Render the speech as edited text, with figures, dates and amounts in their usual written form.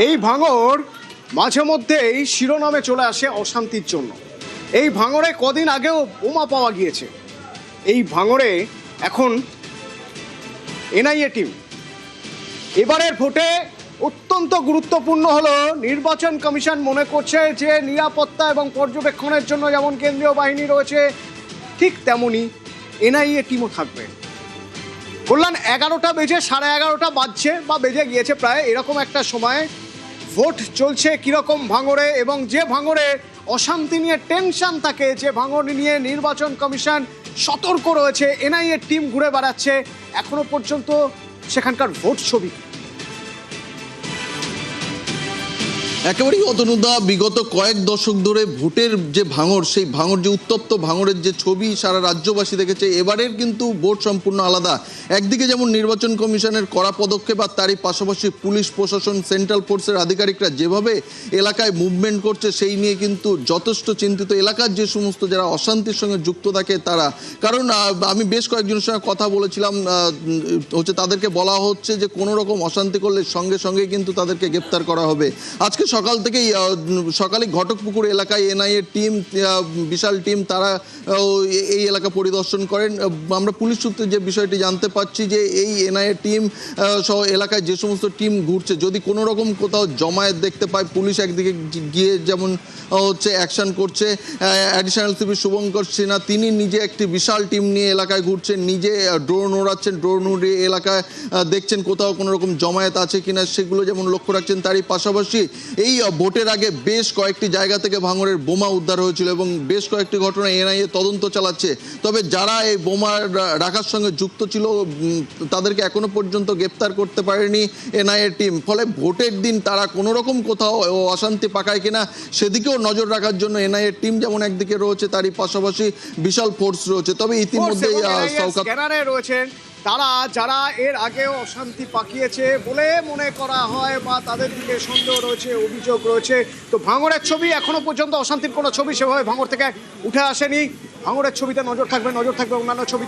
এই ভাঙর মাঝে মধ্যেই শিরোনামে চলে আসে অশান্তির জন্য। এই ভাঙরে কদিন আগেও বোমা পাওয়া গিয়েছে। এই ভাঙরে এখন এনআইএ টিম। এবারের ভোটে অত্যন্ত গুরুত্বপূর্ণ হলো নির্বাচন কমিশন মনে করছে যে নিরাপত্তা এবং পর্যবেক্ষণের জন্য যেমন কেন্দ্রীয় বাহিনী রয়েছে ঠিক তেমনই এনআইএ টিমও থাকবে। বললাম 11টা বেজে 11:30 বাজছে বা বেজে গিয়েছে প্রায় এরকম একটা সময়। ভোট চলছে কিরকম ভাঙরে, এবং যে ভাঙরে অশান্তি নিয়ে টেনশন থাকে, যে ভাঙর নিয়ে নির্বাচন কমিশন সতর্ক রয়েছে, এনআইএ টিম ঘুরে বেড়াচ্ছে। এখনো পর্যন্ত সেখানকার ভোট ছবি একেবারেই অতনুদা, বিগত কয়েক দশক ধরে ভোটের যে ভাঙর, সেই ভাঙর, যে উত্তপ্ত ভাঙরের যে ছবি সারা রাজ্যবাসী দেখেছে। এবারের কিন্তু ভোট সম্পূর্ণ আলাদা। একদিকে যেমন নির্বাচন কমিশনের কড়া পদক্ষেপ, আর তারই পাশাপাশি পুলিশ প্রশাসন, সেন্ট্রাল ফোর্সের আধিকারিকরা যেভাবে এলাকায় মুভমেন্ট করছে সেই নিয়ে কিন্তু যথেষ্ট চিন্তিত এলাকার যে সমস্ত যারা অশান্তির সঙ্গে যুক্ত থাকে তারা। কারণ আমি বেশ কয়েকজনের সঙ্গে কথা বলেছিলাম, তাদেরকে বলা হচ্ছে যে কোনো রকম অশান্তি করলে সঙ্গে সঙ্গে কিন্তু তাদেরকে গ্রেপ্তার করা হবে। আজকে সকাল থেকেই সকালে ঘটকপুকুর এলাকায় এনআইএ টিম, বিশাল টিম, তারা এই এলাকা পরিদর্শন করেন। আমরা পুলিশ সূত্রে যে বিষয়টি জানতে পারছি যে এই এনআইএ টিম সহ এলাকায় যে সমস্ত টিম ঘুরছে, যদি কোনো রকম কোথাও জমায়েত দেখতে পায়, পুলিশ একদিকে গিয়ে যেমন অ্যাকশন করছে। অ্যাডিশনাল সিপি শুভঙ্কর সিনহা তিনি নিজে একটি বিশাল টিম নিয়ে এলাকায় ঘুরছেন, নিজে ড্রোন ওড়াচ্ছেন, ড্রোন উড়িয়ে এলাকায় দেখছেন কোথাও কোনো রকম জমায়েত আছে কিনা সেগুলো যেমন লক্ষ্য রাখছেন। তারই পাশাপাশি এই ভোটের আগে বেশ কয়েকটি জায়গা থেকে ভাঙড়ের বোমা উদ্ধার হয়েছিল এবং বেশ কয়েকটি ঘটনায় এনআইএ তদন্ত চালাচ্ছে। তবে যারা এই বোমা রাখার সঙ্গে যুক্ত ছিল তাদেরকে এখনো পর্যন্ত গ্রেপ্তার করতে পারেনি এনআইএ টিম। ফলে ভোটের দিন তারা কোনো রকম কোথাও অশান্তি পাকায় কিনা সেদিকেও নজর রাখার জন্য এনআইএ টিম যেমন একদিকে রয়েছে, তারই পাশাপাশি বিশাল ফোর্স রয়েছে। তবে ইতিমধ্যেই রয়েছেন তারা, যারা এর আগেও অশান্তি পাকিয়েছে বলে মনে করা হয় বা তাদের দিকে সন্দেহ রয়েছে, অভিযোগ রয়েছে। তো ভাঙড়ের ছবি এখনো পর্যন্ত অশান্তির কোনো ছবি সেভাবে ভাঙড় থেকে উঠে আসেনি। ভাঙড়ের ছবিতে নজর থাকবে অন্যান্য ছবি।